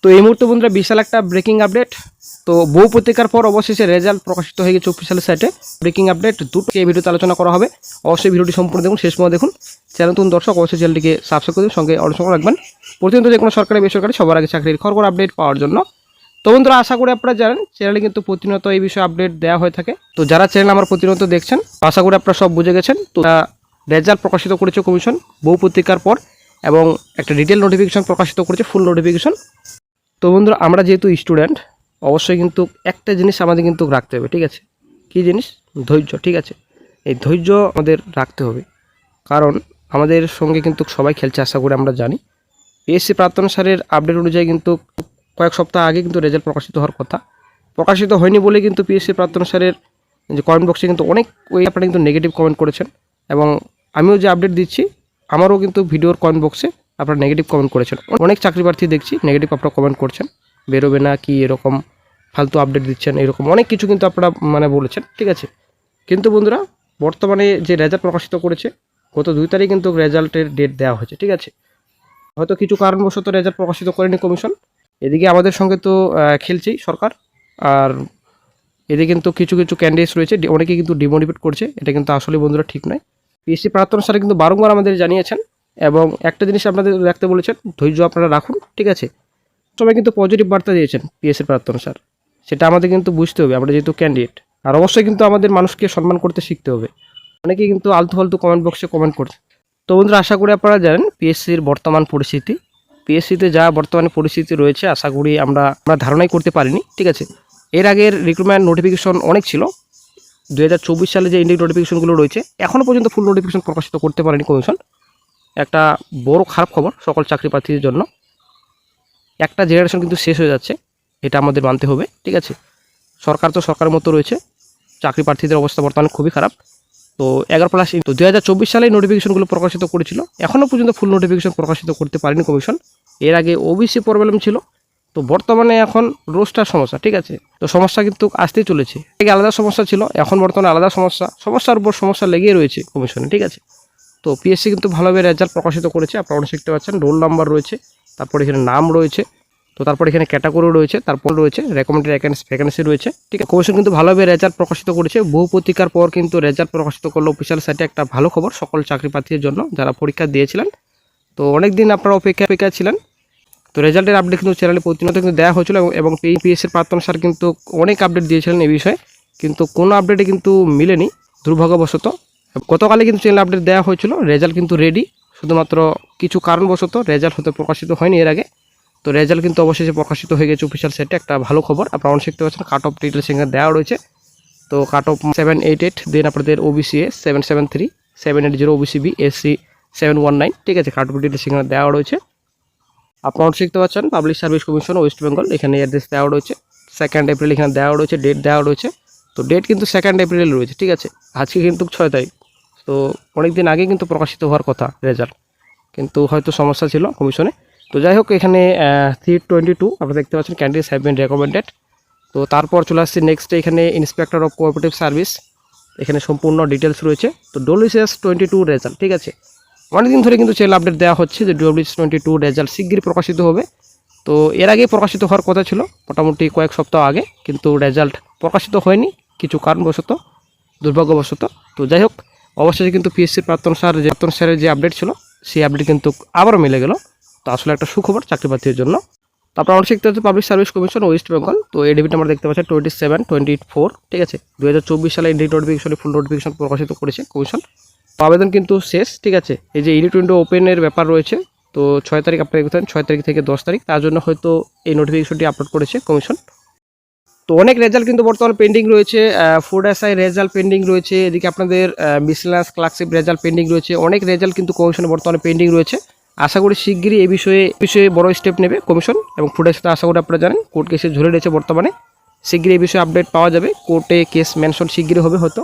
তো এই মুহূর্তে বন্ধুরা বিশাল একটা ব্রেকিং আপডেট। তো বহু প্রতীক্ষার পর অবশেষে রেজাল্ট প্রকাশিত হয়ে গেছে অফিসিয়াল সাইটে। ব্রেকিং আপডেট দুটো এই ভিডিওতে আলোচনা করা হবে। অবশ্যই ভিডিওটি সম্পূর্ণ দেখুন, শেষ পর্যন্ত দেখুন। চ্যানেল নতুন দর্শক অবশ্যই চ্যানেলটিকে সাবস্ক্রাইব করে সঙ্গে অনুসরণ রাখবেন প্রতিদিন যে কোনো সরকারি বেসরকারি সবার আগে চাকরির খবর আপডেট পাওয়ার জন্য। তো বন্ধুরা আশা করি আপনারা জানেন চ্যানেলে কিন্তু প্রতিনিয়ত এই বিষয়ে আপডেট দেওয়া হয়ে থাকে। তো যারা চ্যানেল আমার প্রতিনিয়ত দেখছেন আশা করি আপনারা সব বুঝে গেছেন। তো রেজাল্ট প্রকাশিত করেছে কমিশন বহু প্রতীক্ষার পর এবং একটা ডিটেল নোটিফিকেশন প্রকাশিত করেছে, ফুল নোটিফিকেশন। তো বন্ধুরা আমরা যেহেতু স্টুডেন্ট অবশ্যই কিন্তু একটা জিনিস আমাদের কিন্তু রাখতে হবে, ঠিক আছে? কী জিনিস? ধৈর্য, ঠিক আছে? এই ধৈর্য আমাদের রাখতে হবে, কারণ আমাদের সঙ্গে কিন্তু সবাই খেলছে আশা করি আমরা জানি। পিএসসি প্রাক্তন সারের আপডেট অনুযায়ী কিন্তু কয়েক সপ্তাহ আগে কিন্তু রেজাল্ট প্রকাশিত হওয়ার কথা, প্রকাশিত হয়নি বলে কিন্তু পিএসসি প্রাক্তন সারের যে কমেন্ট বক্সে কিন্তু অনেক আপনারা কিন্তু নেগেটিভ কমেন্ট করেছেন এবং আমিও যে আপডেট দিচ্ছি আমারও কিন্তু ভিডিওর কমেন্ট বক্সে আপনারা নেগেটিভ কমেন্ট করেছেন। অনেক চাকরি প্রার্থী দেখছি নেগেটিভ আপনারা কমেন্ট করছেন, বেরোবে না কি এরকম ফালতু আপডেট দিচ্ছেন, এরকম অনেক কিছু কিন্তু আপনারা বলেছেন, ঠিক আছে? কিন্তু বন্ধুরা বর্তমানে যে রেজাল্ট প্রকাশিত করেছে গত 2 তারিখ কিন্তু রেজাল্টের ডেট দেওয়া হয়েছে, ঠিক আছে? হয়তো কিছু কারণবশত রেজাল্ট প্রকাশিত করেনি কমিশন। এদিকে আমাদের সঙ্গে তো খেলছেই সরকার, আর এদিকে কিন্তু কিছু কিছু ক্যান্ডিডেটস রয়েছে অনেকে কিন্তু ডিমোটিভেট করছে। এটা কিন্তু আসলে বন্ধুরা ঠিক নয়। পিএসসি প্রাক্তন সারে কিন্তু বারংবার আমাদের জানিয়েছেন এবং একটা জিনিস আপনাদের রাখতে বলেছেন, ধৈর্য আপনারা রাখুন, ঠিক আছে? সবাই কিন্তু পজিটিভ বার্তা দিয়েছেন পিএসসি প্রাক্তন স্যার, সেটা আমাদের কিন্তু বুঝতে হবে আমরা যেহেতু ক্যান্ডিডেট। আর অবশ্যই কিন্তু আমাদের মানুষকে সম্মান করতে শিখতে হবে। অনেকেই কিন্তু আলতু ফালতু কমেন্ট বক্সে কমেন্ট করছে। তো বন্ধুরা আশা করি আপনারা জানেন পিএসসির বর্তমান পরিস্থিতি, পিএসসিতে যা বর্তমানে পরিস্থিতি রয়েছে আশা করি আমরা ধারণাই করতে পারিনি, ঠিক আছে? এর আগের রিক্রুটমেন্ট নোটিফিকেশন অনেক ছিল। 2024 সালে যে ইন্ডিক নোটিফিকেশনগুলো রয়েছে এখনও পর্যন্ত ফুল নোটিফিকেশন প্রকাশিত করতে পারেনি কমিশন। একটা বড় খারাপ খবর সকল চাকরি প্রার্থীদের জন্য। একটা জেনারেশন কিন্তু শেষ হয়ে যাচ্ছে, এটা আমাদের মানতে হবে, ঠিক আছে? সরকার তো সরকারের মতো রয়েছে, চাকরি প্রার্থীদের অবস্থা বর্তমানে খুবই খারাপ। তো 11+ তো 2024 সালে নোটিফিকেশনগুলো প্রকাশিত করেছিল, এখনও পর্যন্ত ফুল নোটিফিকেশন প্রকাশিত করতে পারেনি কমিশন। এর আগে ওবিসি প্রবলেম ছিল, তো বর্তমানে এখন রোস্টার সমস্যা, ঠিক আছে? তো সমস্যা কিন্তু আসতেই চলেছে। আগে আলাদা সমস্যা ছিল, এখন বর্তমানে আলাদা সমস্যার উপর সমস্যা লেগেই রয়েছে কমিশনে, ঠিক আছে? তো পিএসসি কিন্তু ভালোভাবে রেজাল্ট প্রকাশিত করেছে, আপনারা অনেক শিখতে পাচ্ছেন। রোল নাম্বার রয়েছে, তারপর এখানে নাম রয়েছে, তো তারপর এখানে ক্যাটাগরি রয়েছে, তারপর রয়েছে রেকমেন্ডেড ভ্যাকেন্সি রয়েছে, ঠিক আছে? কমিশন কিন্তু ভালোভাবে রেজাল্ট প্রকাশিত করেছে। বহু প্রতীক্ষার পর কিন্তু রেজাল্ট প্রকাশিত করলো অফিসিয়াল সাইটে। একটা ভালো খবর সকল চাকরি প্রার্থীদের জন্য যারা পরীক্ষা দিয়েছিলেন। তো অনেক দিন আপনারা অপেক্ষা ছিলেন। তো রেজাল্টের আপডেট কিন্তু চ্যানেলে প্রতিনিয়ত কিন্তু দেওয়া হয়েছিল এবং পিএসসির প্রাক্তন স্যার কিন্তু অনেক আপডেট দিয়েছিলেন এই বিষয়ে, কিন্তু কোনো আপডেটে কিন্তু মিলেনি দুর্ভাগ্যবশত। গতকালে কিন্তু চ্যানেল আপডেট দেওয়া হয়েছিল, রেজাল্ট কিন্তু রেডি, শুধুমাত্র কিছু কারণবশত রেজাল্ট হতে প্রকাশিত হয়নি এর আগে। তো রেজাল্ট কিন্তু অবশেষে প্রকাশিত হয়ে গেছে অফিসিয়াল সাইটে, একটা ভালো খবর। আপনারা অনেক শিখতে পাচ্ছেন, কাট অফ ডিটেলস এখানে দেওয়া রয়েছে। তো কাট অফ 788, দেন আপনাদের OBC A 773, 780 OBC B, SC 719, ঠিক আছে? কাট অফ ডিটেলস এখানে দেওয়া রয়েছে। আপনারা শিখতে পাচ্ছেন public service commission West Bengal, এখানে অ্যাড্রেস দেওয়া রয়েছে। 2 এপ্রিল এখানে দেওয়া রয়েছে, ডেট দেওয়া রয়েছে। তো ডেট কিন্তু 2 এপ্রিল রয়েছে, ঠিক আছে? আজকে কিন্তু 6 তারিখ। তো অনেক দিন আগে কিন্তু প্রকাশিত হওয়ার কথা রেজাল্ট, কিন্তু হয়তো সমস্যা ছিল কমিশনে। তো যাই হোক এখানে 322 আপনারা দেখতে পাচ্ছেন ক্যান্ডিডেটস হ্যাভ বিন রেকমেন্ডেড। তো তারপর চলে আসছে নেক্সট, এখানে ইন্সপেক্টর অফ কোঅপারেটিভ সার্ভিস, এখানে সম্পূর্ণ ডিটেলস রয়েছে। তো WCS 22 রেজাল্ট, ঠিক আছে? অনেকদিন ধরে কিন্তু চ্যানেল আপডেট দেওয়া হচ্ছে যে WCS 22 রেজাল্ট শিগগিরই প্রকাশিত হবে। তো এর আগেই প্রকাশিত হওয়ার কথা ছিল মোটামুটি কয়েক সপ্তাহ আগে, কিন্তু রেজাল্ট প্রকাশিত হয়নি কিছু কারণবশত, দুর্ভাগ্যবশত। তো যাই হোক অবশেষে কিন্তু পিএসসির প্রাক্তন স্যারের যে আপডেট ছিল সেই আপডেট কিন্তু আবারও মিলে গেল। তো আসলে একটা সুখবর চাকরি প্রার্থীদের জন্য। তো আপনারা অনেক শিখতে হচ্ছে public service commission West Bengal. তো এডিবিট আমরা দেখতে পাচ্ছি 27/24, ঠিক আছে? 2024 সালে ইন্ডিক নোটিফিকেশনে ফুল নোটিফিকেশন প্রকাশিত করেছে কমিশন। তো আবেদন কিন্তু শেষ, ঠিক আছে? এই যে এডিট উইন্ডো ওপেনের ব্যাপার রয়েছে, তো 6 তারিখ আপনারা দেখতে 6 তারিখ থেকে 10 তারিখ, তার জন্য হয়তো এই নোটিফিকেশনটি আপলোড করেছে কমিশন। তো অনেক রেজাল্ট কিন্তু বর্তমানে পেন্ডিং রয়েছে, ফুড এসআই রেজাল্ট পেন্ডিং রয়েছে, এদিকে আপনাদের মিসেলাস ক্লার্কশিপ রেজাল্ট পেন্ডিং রয়েছে, অনেক রেজাল্ট কিন্তু কমিশনে বর্তমানে পেন্ডিং রয়েছে। আশা করি শিগগিরই এই বিষয়ে বড় স্টেপ নেবে কমিশন। এবং ফুড এসআই আশা করি আপনারা জানেন কোর্ট কেসে ঝুলে রয়েছে বর্তমানে, শিগগিরই এই বিষয়ে আপডেট পাওয়া যাবে। কোর্টে কেস মেনশন শিগগিরই হবে হয়তো।